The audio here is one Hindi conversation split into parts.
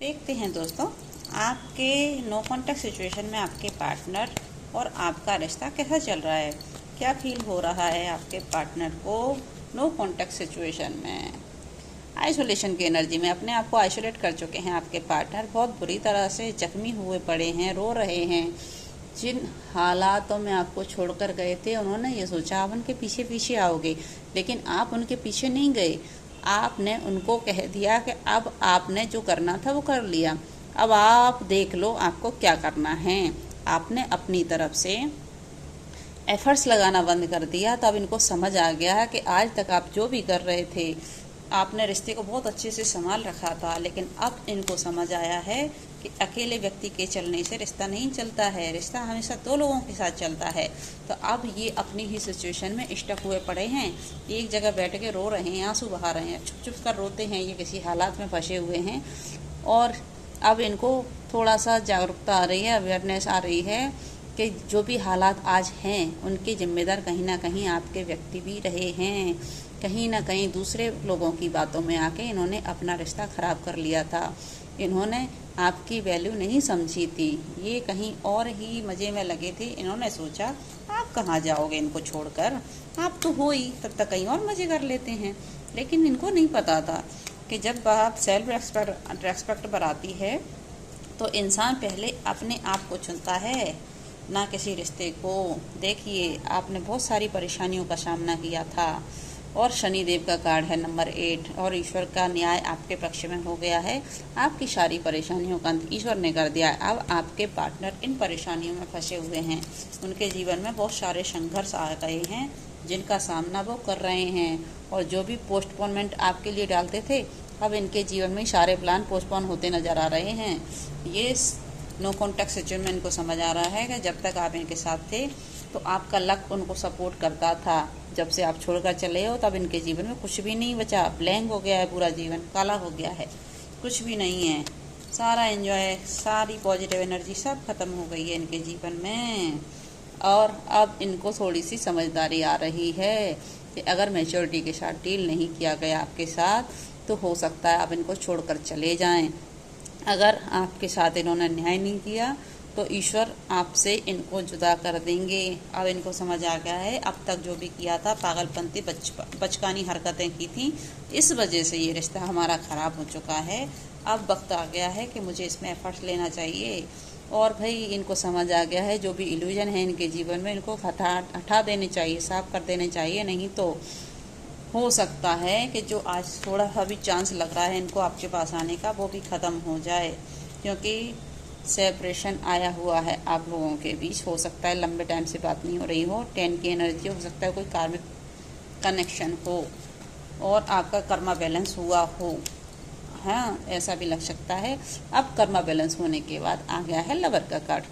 देखते हैं दोस्तों, आपके नो कॉन्टैक्ट सिचुएशन में आपके पार्टनर और आपका रिश्ता कैसा चल रहा है। क्या फील हो रहा है आपके पार्टनर को नो कॉन्टैक्ट सिचुएशन में। आइसोलेशन की एनर्जी में अपने आप को आइसोलेट कर चुके हैं आपके पार्टनर, बहुत बुरी तरह से जख्मी हुए पड़े हैं, रो रहे हैं। जिन हालातों में आपको छोड़कर गए थे, उन्होंने ये सोचा आप उनके पीछे पीछे आओगे, लेकिन आप उनके पीछे नहीं गए। आपने उनको कह दिया कि अब आपने जो करना था वो कर लिया, अब आप देख लो आपको क्या करना है। आपने अपनी तरफ से एफर्ट्स लगाना बंद कर दिया। तब इनको समझ आ गया है कि आज तक आप जो भी कर रहे थे, आपने रिश्ते को बहुत अच्छे से संभाल रखा था, लेकिन अब इनको समझ आया है कि अकेले व्यक्ति के चलने से रिश्ता नहीं चलता है, रिश्ता हमेशा दो लोगों के साथ चलता है। तो अब ये अपनी ही सिचुएशन में स्टक हुए पड़े हैं, एक जगह बैठ के रो रहे हैं, आंसू बहा रहे हैं, छुप छुप कर रोते हैं, ये किसी हालात में फंसे हुए हैं। और अब इनको थोड़ा सा जागरूकता आ रही है, अवेयरनेस आ रही है कि जो भी हालात आज हैं उनके जिम्मेदार कहीं ना कहीं आपके व्यक्ति भी रहे हैं। कहीं ना कहीं दूसरे लोगों की बातों में आके इन्होंने अपना रिश्ता ख़राब कर लिया था। इन्होंने आपकी वैल्यू नहीं समझी थी, ये कहीं और ही मज़े में लगे थे। इन्होंने सोचा आप कहाँ जाओगे इनको छोड़कर, आप तो हो ही, तब तक कहीं और मज़े कर लेते हैं। लेकिन इनको नहीं पता था कि जब बात सेल्फ रेस्पेक्ट पर आती है तो इंसान पहले अपने आप को चुनता है, ना किसी रिश्ते को। देखिए, आपने बहुत सारी परेशानियों का सामना किया था और शनिदेव का कार्ड है नंबर 8 और ईश्वर का न्याय आपके पक्ष में हो गया है। आपकी सारी परेशानियों का अंत ईश्वर ने कर दिया है। अब आपके पार्टनर इन परेशानियों में फंसे हुए हैं, उनके जीवन में बहुत सारे संघर्ष आ गए हैं जिनका सामना वो कर रहे हैं। और जो भी पोस्टपोनमेंट आपके लिए डालते थे, अब इनके जीवन में सारे प्लान पोस्टपोन होते नजर आ रहे हैं। ये नो कॉन्टैक्ट सिचुएशन में इनको समझ आ रहा है कि जब तक आप इनके साथ थे तो आपका लक उनको सपोर्ट करता था। जब से आप छोड़कर चले हो तब इनके जीवन में कुछ भी नहीं बचा, ब्लैंक हो गया है, पूरा जीवन काला हो गया है, कुछ भी नहीं है। सारा एंजॉय, सारी पॉजिटिव एनर्जी सब खत्म हो गई है इनके जीवन में। और अब इनको थोड़ी सी समझदारी आ रही है कि अगर मैच्योरिटी के साथ डील नहीं किया गया आपके साथ तो हो सकता है आप इनको छोड़कर चले जाएं। अगर आपके साथ इन्होंने न्याय नहीं किया तो ईश्वर आपसे इनको जुदा कर देंगे। अब इनको समझ आ गया है, अब तक जो भी किया था पागलपंती बचकानी हरकतें की थी, इस वजह से ये रिश्ता हमारा ख़राब हो चुका है। अब वक्त आ गया है कि मुझे इसमें एफर्ट्स लेना चाहिए। और भाई इनको समझ आ गया है जो भी इल्यूजन है इनके जीवन में, इनको हटा देने चाहिए, साफ कर देने चाहिए। नहीं तो हो सकता है कि जो आज थोड़ा सा भी चांस लग रहा है इनको आपके पास आने का, वो भी ख़त्म हो जाए। क्योंकि सेपरेशन आया हुआ है आप लोगों के बीच। हो सकता है लंबे टाइम से बात नहीं हो रही हो, 10 की एनर्जी हो सकता है, कोई कार्मिक कनेक्शन हो और आपका कर्मा बैलेंस हुआ हो। हाँ, ऐसा भी लग सकता है। अब कर्मा बैलेंस होने के बाद आ गया है लवर का कार्ड।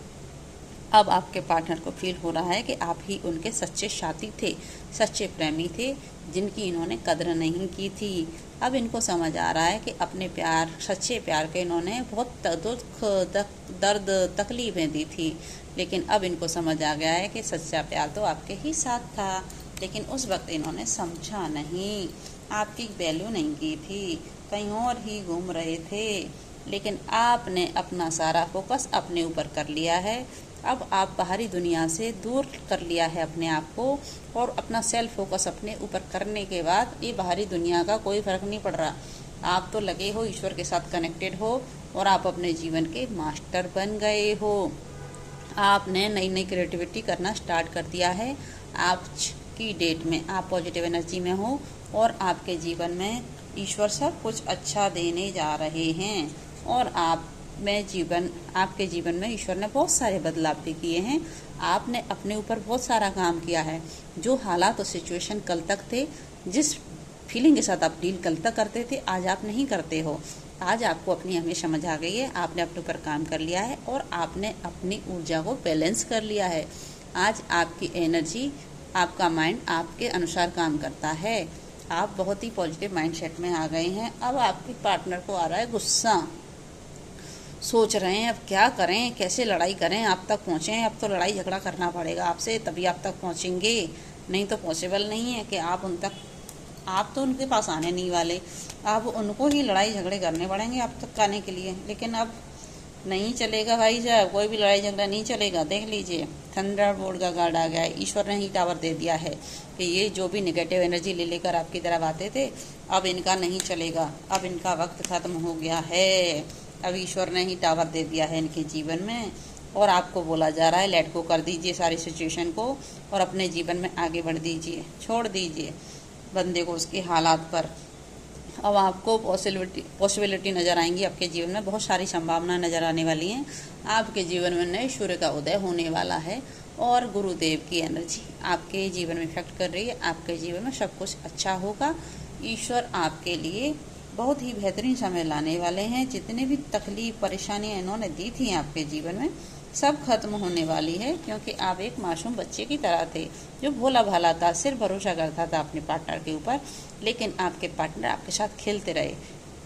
अब आपके पार्टनर को फील हो रहा है कि आप ही उनके सच्चे साथी थे, सच्चे प्रेमी थे, जिनकी इन्होंने कदर नहीं की थी। अब इनको समझ आ रहा है कि अपने प्यार, सच्चे प्यार के इन्होंने बहुत दुख, दर्द, तकलीफ़ें दी थी, लेकिन अब इनको समझ आ गया है कि सच्चा प्यार तो आपके ही साथ था, लेकिन उस वक्त इन्होंने समझा नहीं, आपकी वैल्यू नहीं की थी, कहीं और ही घूम रहे थे। लेकिन आपने अपना सारा फोकस अपने ऊपर कर लिया है। अब आप बाहरी दुनिया से दूर कर लिया है अपने आप को, और अपना सेल्फ फोकस अपने ऊपर करने के बाद ये बाहरी दुनिया का कोई फ़र्क नहीं पड़ रहा। आप तो लगे हो ईश्वर के साथ कनेक्टेड हो और आप अपने जीवन के मास्टर बन गए हो। आपने नई नई क्रिएटिविटी करना स्टार्ट कर दिया है। आज की डेट में आप पॉजिटिव एनर्जी में हो और आपके जीवन में ईश्वर सब कुछ अच्छा देने जा रहे हैं। और आपके जीवन में ईश्वर ने बहुत सारे बदलाव भी किए हैं। आपने अपने ऊपर बहुत सारा काम किया है। जो हालात और सिचुएशन कल तक थे, जिस फीलिंग के साथ आप डील कल तक करते थे, आज आप नहीं करते हो। आज आपको अपनी अहमियत समझ आ गई है, आपने अपने ऊपर काम कर लिया है और आपने अपनी ऊर्जा को बैलेंस कर लिया है। आज आपकी एनर्जी, आपका माइंड आपके अनुसार काम करता है। आप बहुत ही पॉजिटिव माइंडसेट में आ गए हैं। अब आपके पार्टनर को आ रहा है गुस्सा, सोच रहे हैं अब क्या करें, कैसे लड़ाई करें, आप तक पहुँचें। अब तो लड़ाई झगड़ा करना पड़ेगा आपसे, तभी आप तक पहुँचेंगे, नहीं तो पॉसिबल नहीं है कि आप उन तक आप तो उनके पास आने नहीं वाले, अब उनको ही लड़ाई झगड़े करने पड़ेंगे आप तक आने के लिए। लेकिन अब नहीं चलेगा भाई साहब, कोई भी लड़ाई झगड़ा नहीं चलेगा। देख लीजिए, थंडर बोल्ट का कार्ड आ गया है। ईश्वर ने ही टावर दे दिया है कि ये जो भी नेगेटिव एनर्जी ले लेकर आपकी तरफ आते थे, अब इनका नहीं चलेगा, अब इनका वक्त खत्म हो गया है। अब ईश्वर ने ही टावर दे दिया है इनके जीवन में, और आपको बोला जा रहा है लेट गो कर दीजिए सारी सिचुएशन को और अपने जीवन में आगे बढ़ दीजिए, छोड़ दीजिए बंदे को उसके हालात पर। अब आपको पॉसिबिलिटी नज़र आएंगी आपके जीवन में, बहुत सारी संभावना नज़र आने वाली हैं। आपके जीवन में नए सूर्य का उदय होने वाला है और गुरुदेव की एनर्जी आपके जीवन में इफेक्ट कर रही है। आपके जीवन में सब कुछ अच्छा होगा। ईश्वर आपके लिए बहुत ही बेहतरीन समय लाने वाले हैं। जितने भी तकलीफ परेशानियां इन्होंने दी थी आपके जीवन में, सब खत्म होने वाली है, क्योंकि आप एक मासूम बच्चे की तरह थे जो भोला भाला था, सिर्फ भरोसा करता था अपने पार्टनर के ऊपर। लेकिन आपके पार्टनर आपके साथ खेलते रहे।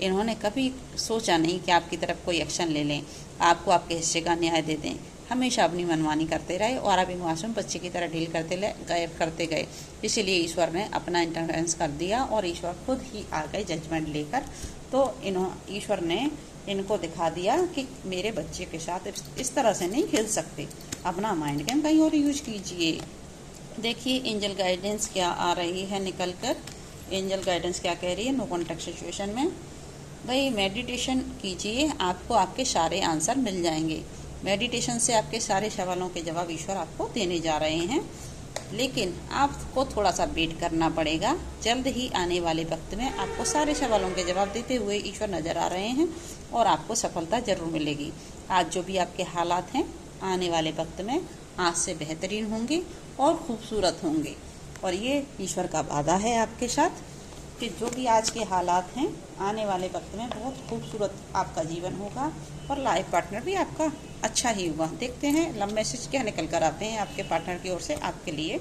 इन्होंने कभी सोचा नहीं कि आपकी तरफ कोई एक्शन ले लें, आपको आपके हिस्से का न्याय दे दें। हमेशा अपनी मनमानी करते रहे और आप एक मासूम बच्चे की तरह डील करते गए। इसीलिए ईश्वर ने अपना इंटरवेंस कर दिया और ईश्वर खुद ही आ गए जजमेंट लेकर। तो ईश्वर ने इनको दिखा दिया कि मेरे बच्चे के साथ इस तरह से नहीं खेल सकते, अपना माइंड गेम कहीं और यूज कीजिए। देखिए एंजल गाइडेंस क्या आ रही है निकल कर। एंजल गाइडेंस क्या कह रही है नो कॉन्टैक्ट सिचुएशन में। भाई मेडिटेशन कीजिए, आपको आपके सारे आंसर मिल जाएंगे। मेडिटेशन से आपके सारे सवालों के जवाब ईश्वर आपको देने जा रहे हैं, लेकिन आपको थोड़ा सा वेट करना पड़ेगा। जल्द ही आने वाले वक्त में आपको सारे सवालों के जवाब देते हुए ईश्वर नज़र आ रहे हैं और आपको सफलता जरूर मिलेगी। आज जो भी आपके हालात हैं, आने वाले वक्त में आज से बेहतरीन होंगे और खूबसूरत होंगे। और ये ईश्वर का वादा है आपके साथ कि जो भी आज के हालात हैं, आने वाले वक्त में बहुत खूबसूरत आपका जीवन होगा और लाइफ पार्टनर भी आपका अच्छा ही होगा। देखते हैं लव मैसेज क्या निकल कर आते हैं आपके पार्टनर की ओर से आपके लिए,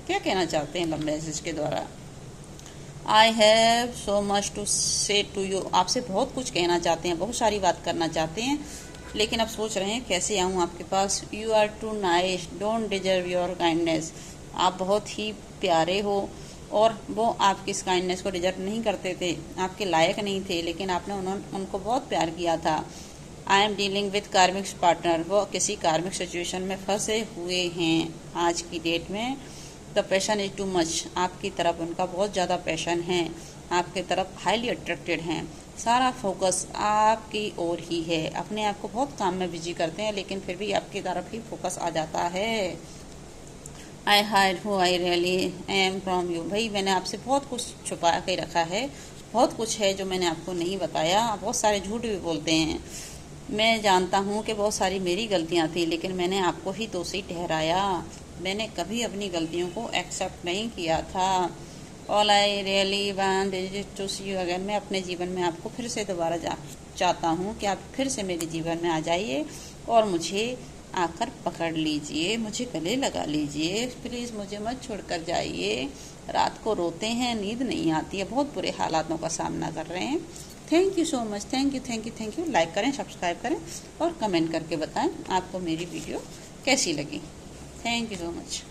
क्या कहना चाहते हैं लव मैसेज के द्वारा। I have so much to say to you. आपसे बहुत कुछ कहना चाहते हैं, बहुत सारी बात करना चाहते हैं, लेकिन अब सोच रहे हैं कैसे आऊँ आपके पास। You are too nice, don't deserve your kindness. आप बहुत ही प्यारे हो और वो आपकी इस काइंडनेस को डिजर्व नहीं करते थे, आपके लायक नहीं थे, लेकिन आपने उनको बहुत प्यार किया था। आई एम डीलिंग विथ कार्मिक पार्टनर। वो किसी कार्मिक सिचुएशन में फंसे हुए हैं आज की डेट में। The passion is too much. आपकी तरफ उनका बहुत ज़्यादा पैशन है, आपकी तरफ हाईली अट्रैक्टेड हैं। सारा फोकस आपकी ओर ही है। अपने आप को बहुत काम में बिजी करते हैं, लेकिन फिर भी आपकी तरफ ही फोकस आ जाता है। आई hide who I really am from you. भाई मैंने आपसे बहुत कुछ छुपा के रखा है, बहुत कुछ है जो मैंने आपको नहीं बताया। बहुत सारे झूठ भी बोलते हैं। मैं जानता हूँ कि बहुत सारी मेरी गलतियाँ थी, लेकिन मैंने आपको ही दोषी ठहराया। मैंने कभी अपनी गलतियों को एक्सेप्ट नहीं किया था। All I really want is to see you again. मैं अपने जीवन में आपको फिर से दोबारा चाहता हूँ कि आप फिर से मेरे जीवन में आ जाइए और मुझे आकर पकड़ लीजिए, मुझे गले लगा लीजिए। प्लीज़ मुझे मत छोड़कर जाइए। रात को रोते हैं, नींद नहीं आती है, बहुत बुरे हालातों का सामना कर रहे हैं। Thank you so much. Thank you thank you thank you. Like करें, सब्सक्राइब करें और कमेंट करके बताएं आपको मेरी वीडियो कैसी लगी। Thank you so much.